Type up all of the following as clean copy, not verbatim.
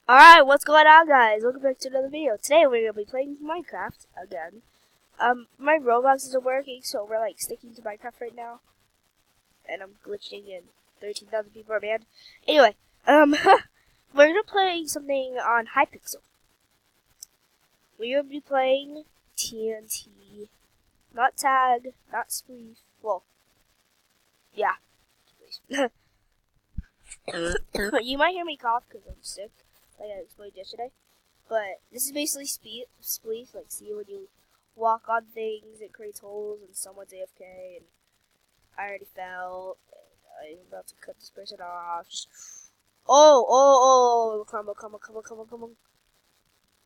Alright, what's going on, guys? Welcome back to another video. Today we're going to be playing Minecraft again. My Roblox isn't working, so we're like sticking to Minecraft right now. And I'm glitching and 13,000 people are banned. Anyway, we're going to play something on Hypixel. We're going to be playing TNT. Not Tag, not Spleef. Well, yeah. You might hear me cough because I'm sick, like I explained yesterday. But this is basically Spleef, like see when you walk on things, it creates holes and someone's AFK and I already fell and I'm about to cut this person off. Just come on.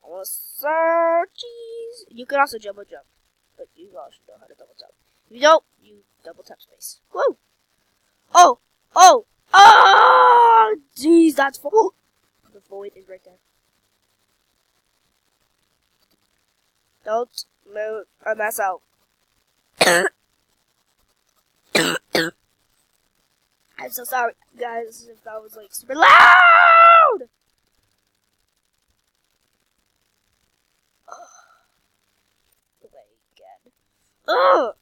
I wanna search. Jeez. You can also double jump. But you all should know how to double jump. If you don't, you double tap space. Woo! Oh! Jeez, that's full. The void is right there. Don't move a mess out. I'm so sorry, guys, if that was like super loud. Play again. Ugh.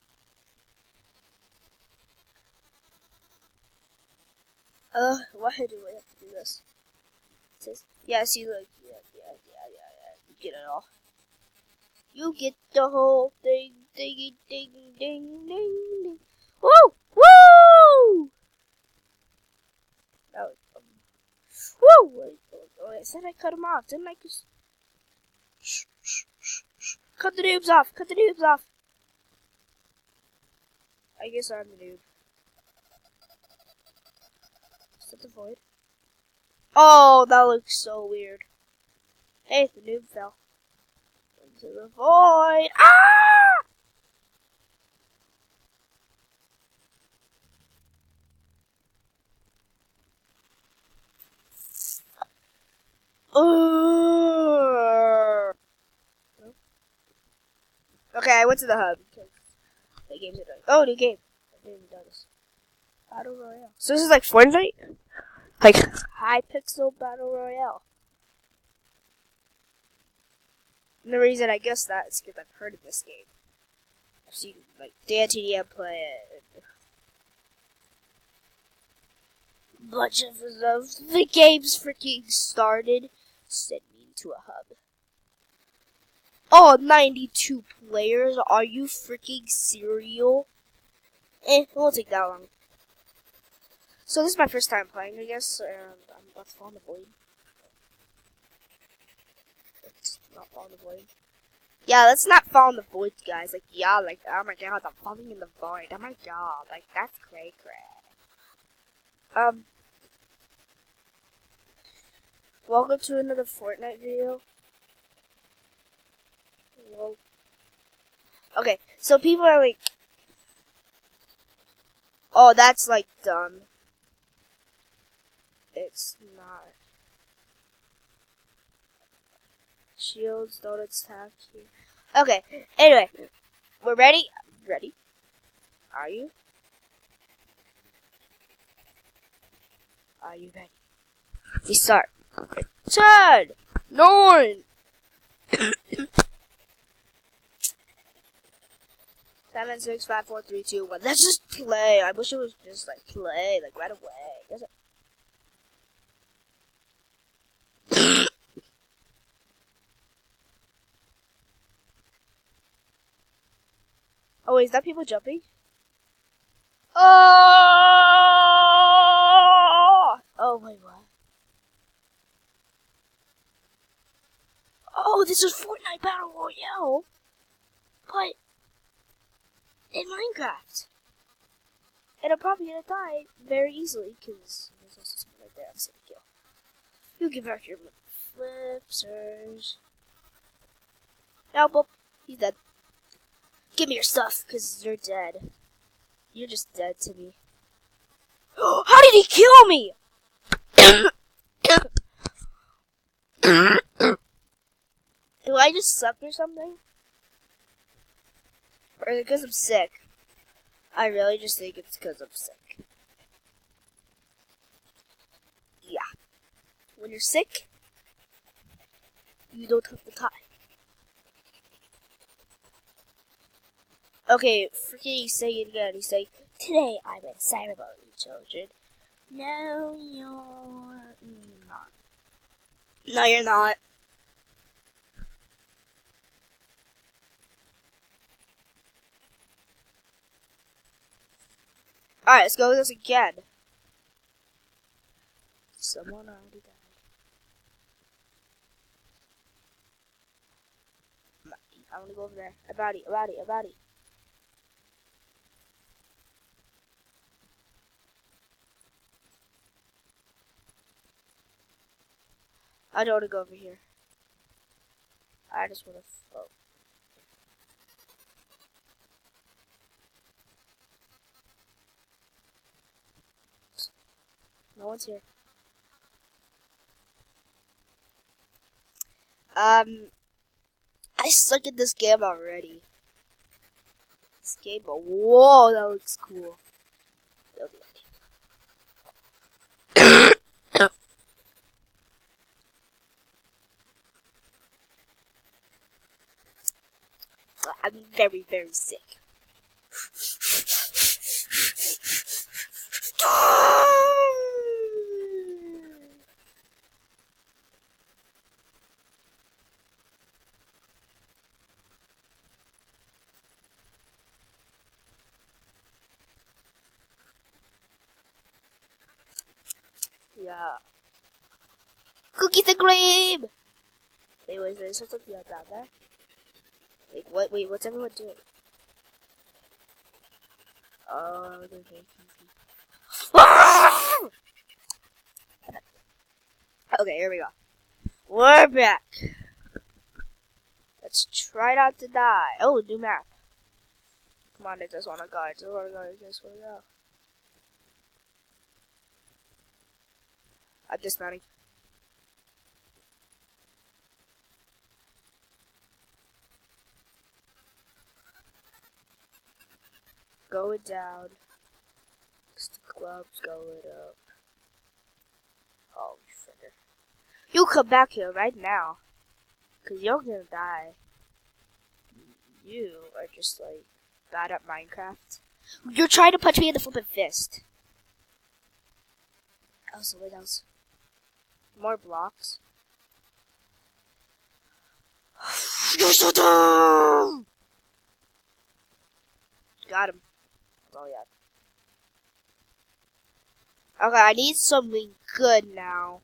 Why do I have to do this? It says, yeah, see, look, yeah. You get it all. You get the whole thing, ding. Woo! That was, woo! I said I cut him off, didn't I? Shh. Cut the noobs off. I guess I'm the noob. Is that the void? Oh, that looks so weird. Hey, the noob fell into the void. Ah! Okay, I went to the hub because the games are done. Oh, new game. I didn't even notice. Battle Royale. So this is like Fortnite? Like Hypixel Battle Royale. And the reason I guess that is because I've heard of this game. I've seen like DIAMAND play it. Bunch of the game's freaking started. Send me into a hub. Oh, 92 players? Are you freaking serial? It won't take that long. So this is my first time playing, I guess, and I'm about to fall in the void. Let's not fall in the void. Yeah, let's not fall in the void, guys. Like, yeah, like, oh my god, I'm falling in the void. Oh my god, like, that's cray. Welcome to another Fortnite video. Whoa. Okay, so people are like, oh, that's like dumb. It's not. Shields don't attack you. Okay, anyway, we're ready? Ready? Are you? Are you ready? We start. 10, 9. 7, 6, 5, 4, 3, 2, 1. Let's just play. I wish it was just like play, like right away. Does it? Oh, is that people jumping? Oh wait, what? Oh, this is Fortnite Battle Royale, but in Minecraft. And I'm probably gonna die very easily because there's also something right there. I'm just gonna kill. You give out your flipsers. Nope, he's dead. Give me your stuff, because you're dead. You're just dead to me. How did he kill me? Do I just suck or something? Or is it because I'm sick? I really just think it's because I'm sick. Yeah. When you're sick, You don't have the time. Okay, freaking saying it again. He's like, today I'm a cyberbully, children. No, you're not. No, you're not. Alright, let's go with this again. Someone already died. I want to go over there. About it. I don't want to go over here. I just want to. Oh. No one's here. I suck at this game already. This game, but whoa, that looks cool. I'm very, very sick. Yeah. Cookies and cream! Anyways, there's something down there. Like, what? Wait, what's everyone doing? Oh, they're making Okay, here we go. We're back. Let's try not to die. Oh, new map. Come on, I just wanna go. I just wanna go. I'm dismounting. Going down. The club's going up. Oh, fritter. You come back here right now. Cause you're gonna die. You are just like bad at Minecraft. You're trying to punch me in the flippin' fist. Oh, so what else? More blocks. You're so dumb! Got him. Oh, yeah. Okay, I need something good now.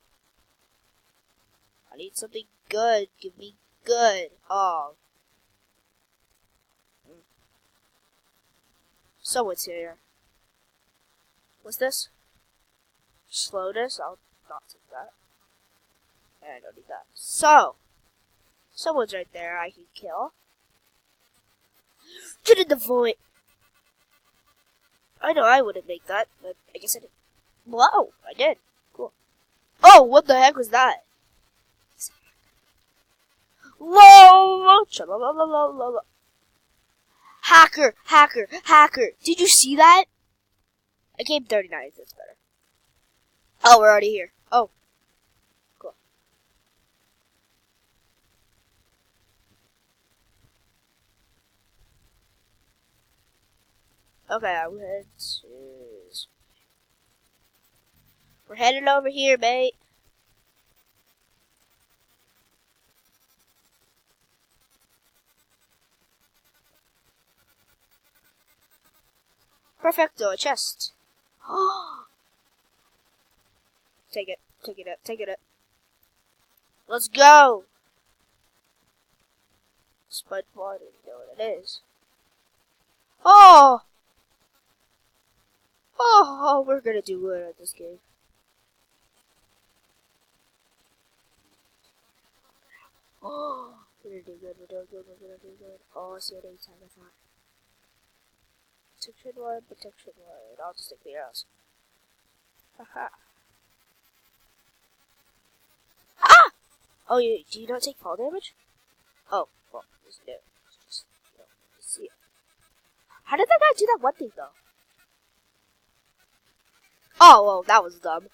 I need something good. Give me good. Oh. Someone's here. What's this? Slowness? I'll not take that. And I don't need that. So. Someone's right there I can kill. Get in the void. I know I wouldn't make that, but I guess I did. Whoa, I did. Cool. Oh, what the heck was that? Whoa! Hacker! Did you see that? I came 39th, that's better. Oh, we're already here. Oh. Cool. Okay, we're heading over here, mate. Perfecto, a chest. Take it. Let's go! Spud water, you know what it is. Oh, we're gonna do good at this game. Oh, we're gonna do good. Oh, see what anytime I thought. Protection one. I'll just take the arrows. Haha. Ah! Oh, do you not take fall damage? Oh, well, just do. Just, see it. How did that guy do that one thing, though? Oh, well, that was dumb.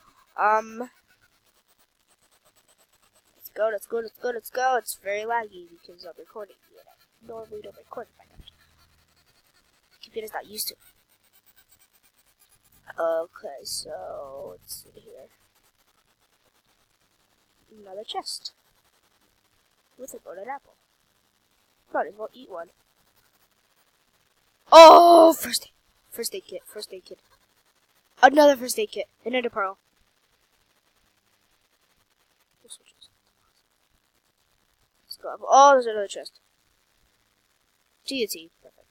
Let's Go, let's go, let's go, let's go. It's very laggy because I'm recording. You know, normally don't record in Minecraft. Computer's not used to it. Okay, so let's see here. Another chest with a golden apple. Might as well eat one. Oh, first aid kit, first aid kit. Another first aid kit, another pearl. Let's go. Oh, there's another chest. GT, perfect.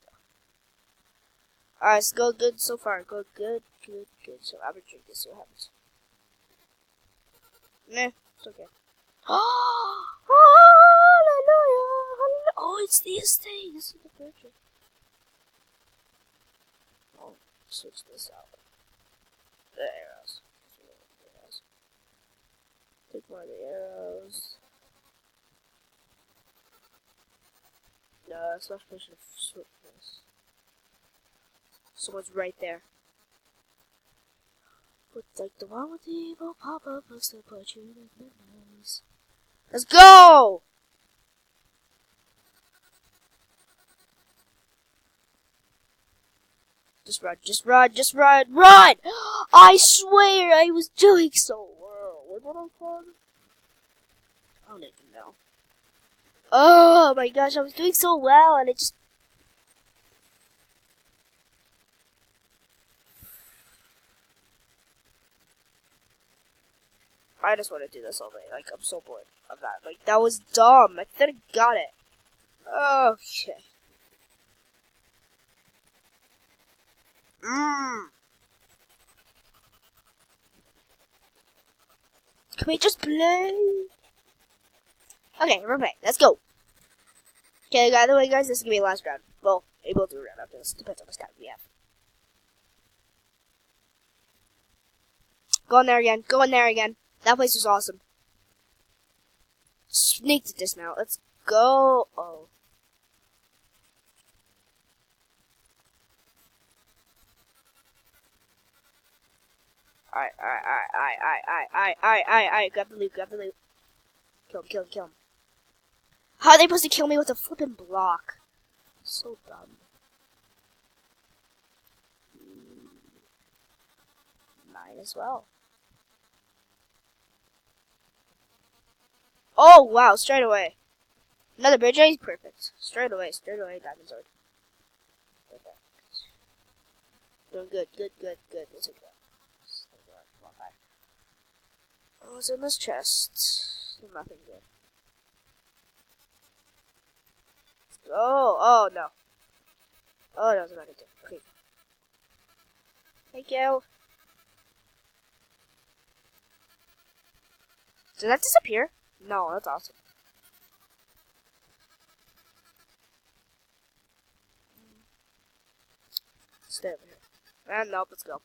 Alright, let's go good so far. Go good, good, good. So I'm gonna drink this, see what happens. Nah, it's okay. Oh, hallelujah! Oh, it's this thing. This is the picture. Oh, switch this out. The arrows. Take one of the arrows. No, slash push and switch this. Someone's right there. But like the one with the evil pop-up looks to put you in the nose. Let's go! Just run, just run, just run, run! I swear I was doing so well. What did I call it? I don't even know. Oh my gosh, I was doing so well and it just... I just want to do this all day. Like, I'm so bored of that. Like, that was dumb. I could have got it. Okay. Can we just play? Okay, we're playing. Let's go. Okay, by the way, guys, this is going to be the last round. Well, maybe we'll do a round after this. Depends on how much time we have. Go in there again. Go in there again. That place was awesome. Sneaked at this now. Let's go. Oh. Alright. Grab the loot, grab the loot. Kill him, kill him, kill him. How are they supposed to kill me with a flippin' block? So dumb. Mine as well. Oh, wow, straight away. Another bridge, perfect. Straight away, diamond sword. Perfect. Doing good, good, good, good. Let's take that. Oh, what's in this chest? Nothing good. Let's go. Oh, no. Oh, that was about to do. Okay. Thank you. Did that disappear? No, that's awesome. Stay over here. And nope, let's go.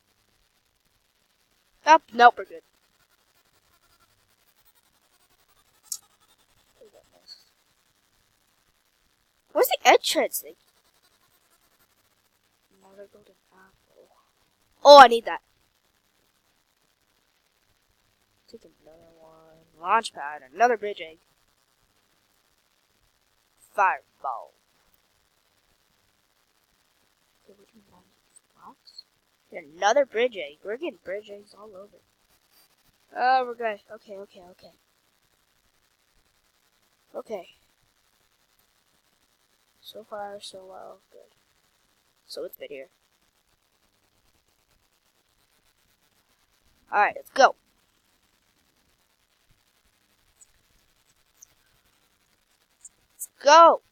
Oh, nope, we're good. Where's the entrance thing? Another golden apple. Oh, I need that. Take another one. Launch pad. Another bridge egg. Fireball. Okay, we can buy these blocks. Another bridge egg. We're getting bridge eggs all over. Oh, we're good. Okay. Okay. So far, so well. Good. So it's been here. Alright, let's go. Let's go.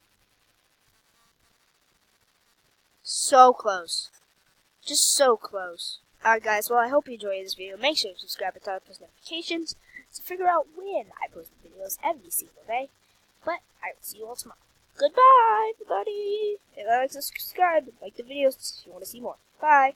So close. Just so close. Alright guys, well I hope you enjoyed this video. Make sure to subscribe and turn on post notifications to figure out when I post videos every single day. But I will see you all tomorrow. Goodbye, everybody. And like, subscribe, like the videos if you want to see more. Bye.